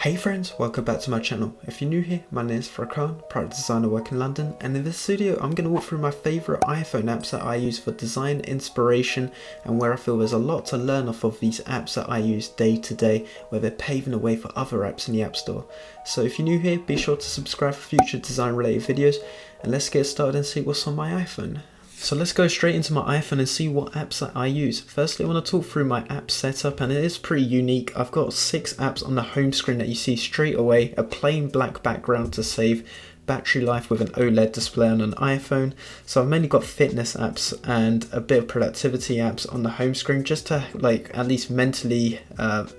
Hey friends, welcome back to my channel. If you're new here, my name is Furkan, product designer working in London, and in this video I'm going to walk through my favourite iPhone apps that I use for design inspiration and where I feel there's a lot to learn off of these apps that I use day to day, where they're paving the way for other apps in the App Store. So if you're new here, be sure to subscribe for future design related videos, and let's get started and see what's on my iPhone. So let's go straight into my iPhone and see what apps that I use. Firstly, I want to talk through my app setup, and it is pretty unique. I've got 6 apps on the home screen that you see straight away, a plain black background to save battery life with an OLED display on an iPhone. So I've mainly got fitness apps and a bit of productivity apps on the home screen, just to at least mentally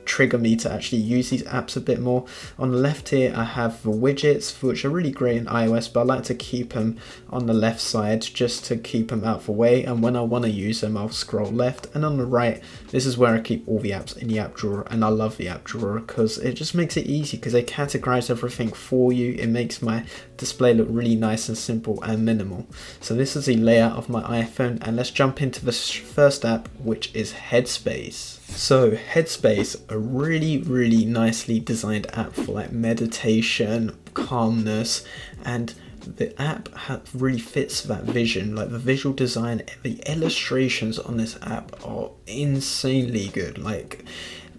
trigger me to actually use these apps a bit more. On the left here I have the widgets, which are really great in iOS, but I like to keep them on the left side just to keep them out of the way, and when I want to use them I'll scroll left. And on the right, this is where I keep all the apps in the app drawer, and I love the app drawer because it just makes it easy because they categorize everything for you. It makes my display look really nice and simple and minimal. So this is the layout of my iPhone, and let's jump into the first app, which is Headspace. So Headspace, a really nicely designed app for like meditation, calmness, and the app really fits that vision. Like the visual design, the illustrations on this app are insanely good. Like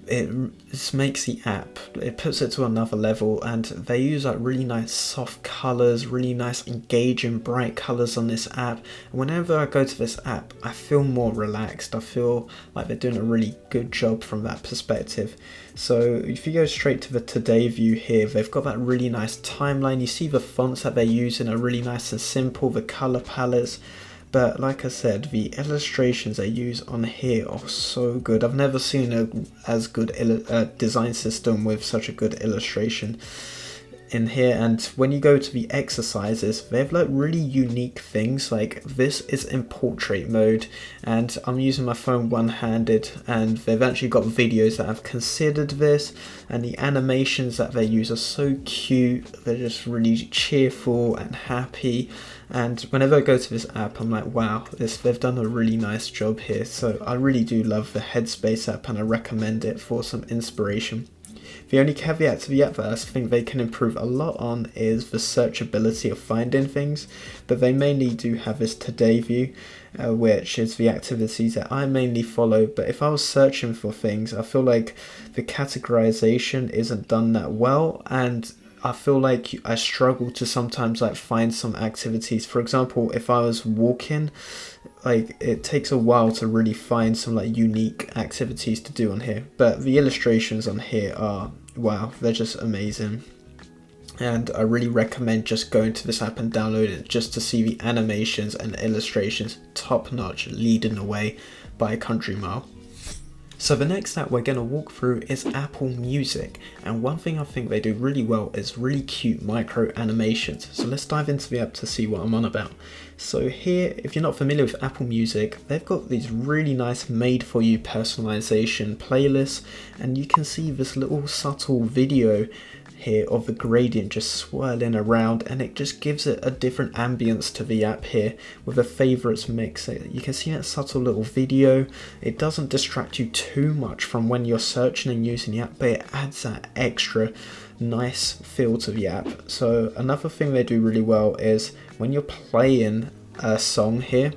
this makes the app, it puts it to another level, and they use like really nice soft colors, really nice engaging bright colors on this app. And whenever I go to this app, I feel more relaxed. I feel like they're doing a really good job from that perspective. So if you go straight to the today view here, they've got that really nice timeline. You see the fonts that they're using are really nice and simple, the color palettes. But like I said, the illustrations they use on here are so good. I've never seen as good design system with such a good illustration in here. And when you go to the exercises, they have like really unique things. Like this is in portrait mode, and I'm using my phone one-handed, and they've actually got videos that have considered this, and the animations that they use are so cute. They're just really cheerful and happy. And whenever I go to this app, I'm like, wow, they've done a really nice job here. So I really do love the Headspace app, and I recommend it for some inspiration. The only caveat to the app that I think they can improve a lot on is the searchability of finding things, but they mainly do have this today view, which is the activities that I mainly follow. But if I was searching for things, I feel like the categorization isn't done that well, and I feel like I struggle to sometimes like find some activities. For example, if I was walking, like it takes a while to really find some like unique activities to do on here. But the illustrations on here are, wow, they're just amazing. And I really recommend just going to this app and download it just to see the animations and illustrations, top notch, leading the way by a country mile. So the next app we're going to walk through is Apple Music, and one thing I think they do really well is really cute micro animations. So let's dive into the app to see what I'm on about. So here, if you're not familiar with Apple Music, they've got these really nice made for you personalization playlists, and you can see this little subtle video here of the gradient just swirling around, and it just gives it a different ambience to the app here with a favorites mix. You can see that subtle little video. It doesn't distract you too much from when you're searching and using the app, but it adds that extra nice feel to the app. So another thing they do really well is when you're playing a song here,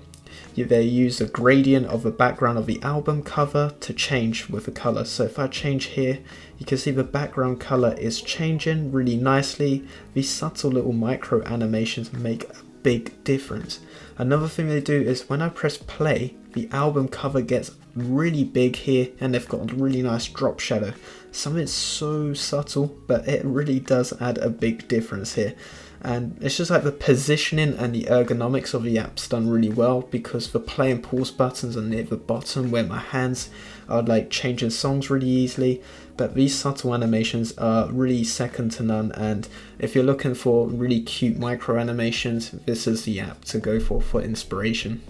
they use the gradient of the background of the album cover to change with the color. So if I change here, you can see the background color is changing really nicely. These subtle little micro animations make a big difference. Another thing they do is when I press play, the album cover gets really big here, and they've got a really nice drop shadow. Something so subtle, but it really does add a big difference here. And it's just like the positioning and the ergonomics of the app's done really well, because the play and pause buttons are near the bottom where my hands are like changing songs really easily. But these subtle animations are really second to none, and if you're looking for really cute micro animations, this is the app to go for inspiration.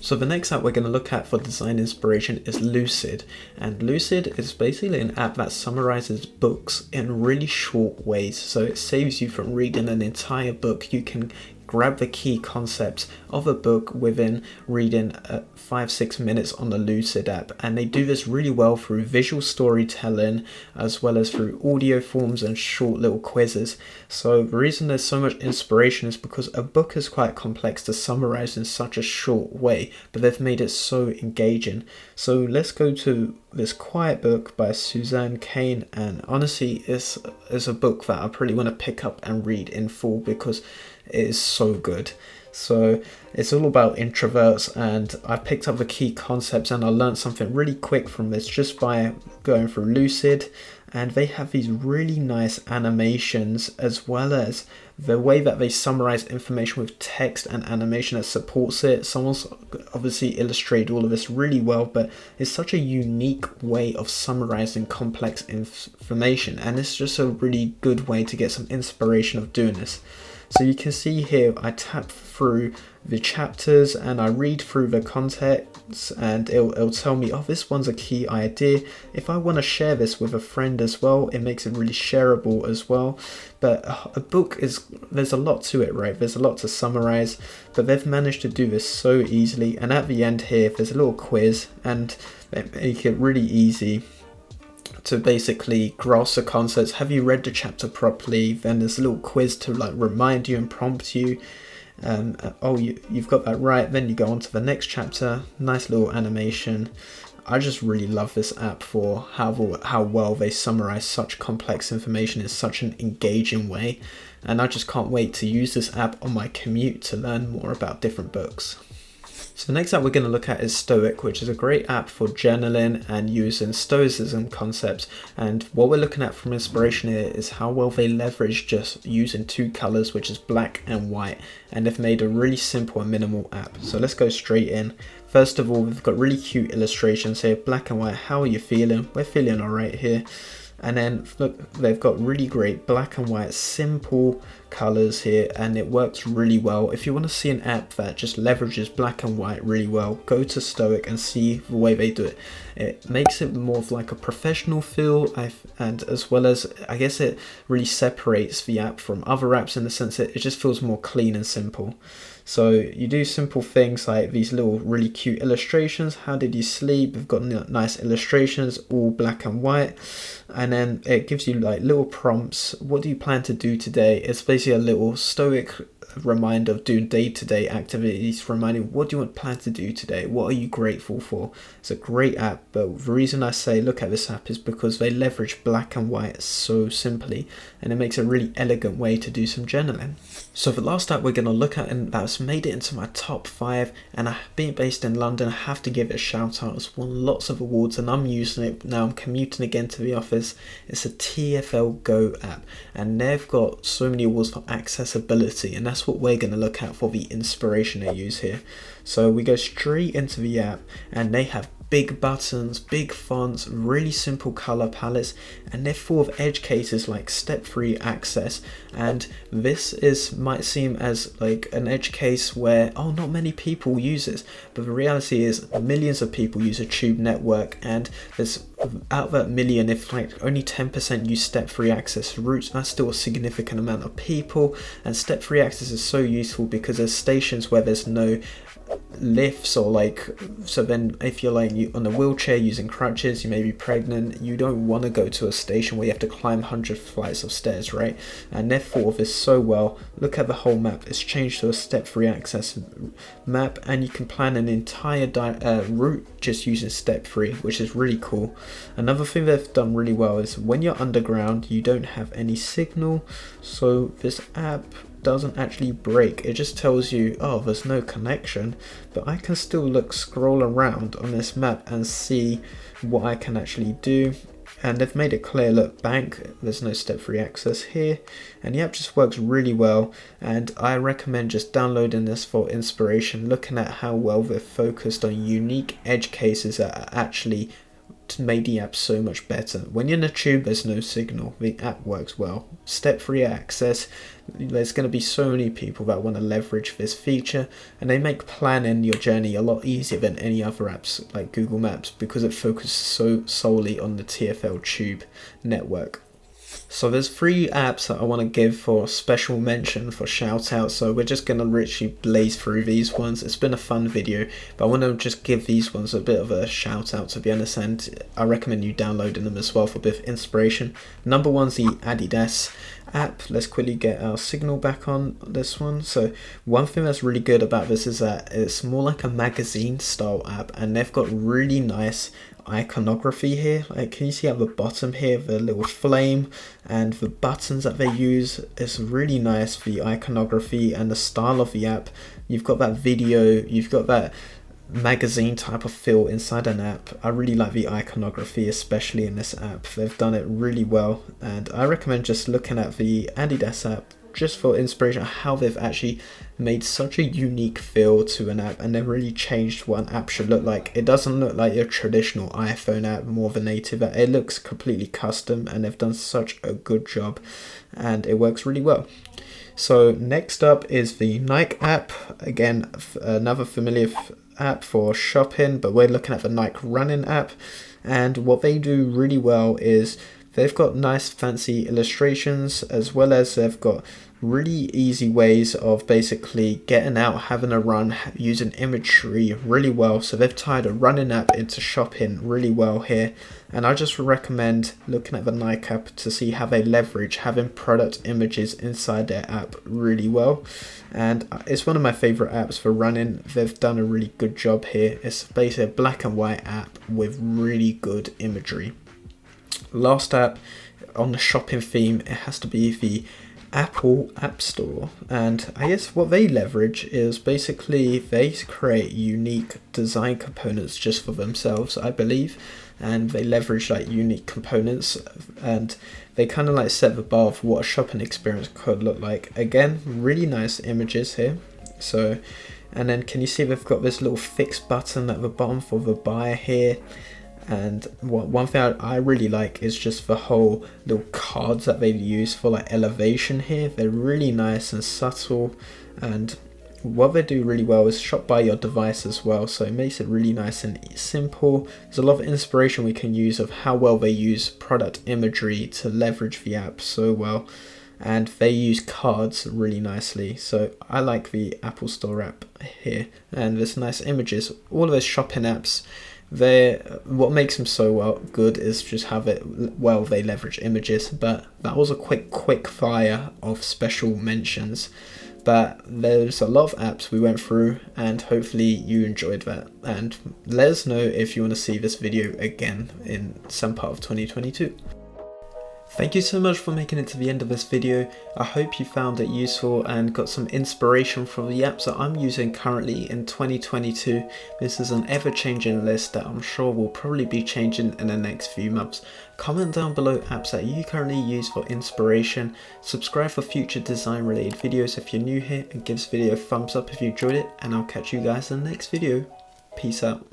So the next app we're going to look at for design inspiration is Lucid, and Lucid is basically an app that summarizes books in really short ways, so it saves you from reading an entire book. You can grab the key concepts of a book within reading 5-6 minutes on the Lucid app. And they do this really well through visual storytelling as well as through audio forms and short little quizzes. So the reason there's so much inspiration is because a book is quite complex to summarize in such a short way, but they've made it so engaging. So let's go to this Quiet Book by Suzanne Cain, and honestly it's a book that I probably want to pick up and read in full because it is so good. So it's all about introverts, and I picked up the key concepts and I learned something really quick from this just by going through Lucid. And they have these really nice animations as well as the way that they summarize information with text and animation that supports it. Someone's obviously illustrated all of this really well, but it's such a unique way of summarizing complex information, and it's just a really good way to get some inspiration of doing this. So you can see here I tap through the chapters and I read through the context, and it'll tell me, oh, this one's a key idea. If I want to share this with a friend as well, it makes it really shareable as well. But a book there's a lot to it, right? There's a lot to summarize, but they've managed to do this so easily. And at the end here, there's a little quiz, and they make it really easy to basically grasp the concepts. Have you read the chapter properly? Then there's a little quiz to like remind you and prompt you. You've got that right. Then you go on to the next chapter. Nice little animation. I just really love this app for how well they summarize such complex information in such an engaging way. And I just can't wait to use this app on my commute to learn more about different books. So the next app we're going to look at is Stoic, which is a great app for journaling and using Stoicism concepts. And what we're looking at from inspiration here is how well they leverage just using two colors, which is black and white. And they've made a really simple and minimal app. So let's go straight in. First of all, we've got really cute illustrations here, black and white. How are you feeling? We're feeling all right here. And then look, they've got really great black and white simple colors here, and it works really well. If you want to see an app that just leverages black and white really well, go to Stoic and see the way they do it. It makes it more of like a professional feel, and as well as I guess it really separates the app from other apps in the sense that it just feels more clean and simple. So you do simple things like these little really cute illustrations. How did you sleep? We've got nice illustrations, all black and white. And then it gives you like little prompts. What do you plan to do today? It's basically a little Stoic reminder of doing day-to-day activities, reminding what do you want plan to do today? What are you grateful for? It's a great app, but the reason I say look at this app is because they leverage black and white so simply, and it makes a really elegant way to do some journaling. So the last app we're going to look at, and that's made it into my top 5, and being based in London, I have to give it a shout out. It's won lots of awards and I'm using it now. I'm commuting again to the office. It's a TFL Go app, and they've got so many awards for accessibility, and that's what we're going to look at for the inspiration they use here. So we go straight into the app, and they have big buttons, big fonts, really simple color palettes, and they're full of edge cases like step-free access. And this might seem as like an edge case where not many people use this, but the reality is millions of people use a tube network, and there's out of that million, if like only 10% use step-free access routes, that's still a significant amount of people. And step-free access is so useful because there's stations where there's no lifts, or so then if you're on a wheelchair using crutches, you may be pregnant, you don't want to go to a station where you have to climb 100 flights of stairs, right? And they've thought of this so well. Look at the whole map. It's changed to a step-free access map, and you can plan an entire route just using step-free, which is really cool. Another thing they've done really well is when you're underground, you don't have any signal, so this app doesn't actually break. It just tells you, there's no connection, but I can still scroll around on this map and see what I can actually do. And they've made it clear, look, bank, there's no step-free access here, and the app just works really well. And I recommend just downloading this for inspiration, looking at how well they're focused on unique edge cases that are actually made the app so much better. When you're in a tube, there's no signal, the app works well. Step-free access, there's going to be so many people that want to leverage this feature, and they make planning your journey a lot easier than any other apps like Google Maps because it focuses so solely on the TFL tube network. So there's 3 apps that I want to give for special mention, for shout out, so we're just going to literally blaze through these ones. It's been a fun video, but I want to just give these ones a bit of a shout out, to be honest, and I recommend you downloading them as well for a bit of inspiration. Number 1's the Adidas app. Let's quickly get our signal back on this one. So one thing that's really good about this is that it's more like a magazine style app, and they've got really nice iconography here. Like, can you see at the bottom here the little flame and the buttons that they use? It's really nice, the iconography and the style of the app. You've got that video, you've got that magazine type of feel inside an app. I really like the iconography, especially in this app. They've done it really well, and I recommend just looking at the Adidas app just for inspiration, how they've actually made such a unique feel to an app, and they've really changed what an app should look like. It doesn't look like your traditional iPhone app, more of a native app. It looks completely custom, and they've done such a good job, and it works really well. So next up is the Nike app. Again, another familiar app for shopping, but we're looking at the Nike running app, and what they do really well is they've got nice fancy illustrations, as well as they've got really easy ways of basically getting out, having a run, using imagery really well. So they've tied a running app into shopping really well here, and I just recommend looking at the Nike app to see how they leverage having product images inside their app really well. And it's one of my favorite apps for running. They've done a really good job here. It's basically a black and white app with really good imagery. Last app on the shopping theme, it has to be the Apple App Store, and I guess what they leverage is basically they create unique design components just for themselves, I believe, and they leverage like unique components, and they kind of like set the bar of what a shopping experience could look like. Again, really nice images here. So, and then can you see they've got this little fixed button at the bottom for the buyer here. And one thing I really like is just the whole little cards that they use for like elevation here. They're really nice and subtle, and what they do really well is shop by your device as well, so it makes it really nice and simple. There's a lot of inspiration we can use of how well they use product imagery to leverage the app so well, and they use cards really nicely. So I like the Apple Store app here, and there's nice images. All of those shopping apps, what makes them so good is just how they leverage images. But that was a quick fire of special mentions, but there's a lot of apps we went through, and hopefully you enjoyed that, and let us know if you want to see this video again in some part of 2022. Thank you so much for making it to the end of this video. I hope you found it useful and got some inspiration from the apps that I'm using currently in 2022. This is an ever-changing list that I'm sure will probably be changing in the next few months. Comment down below apps that you currently use for inspiration. Subscribe for future design related videos if you're new here, and give this video a thumbs up if you enjoyed it, and I'll catch you guys in the next video. Peace out.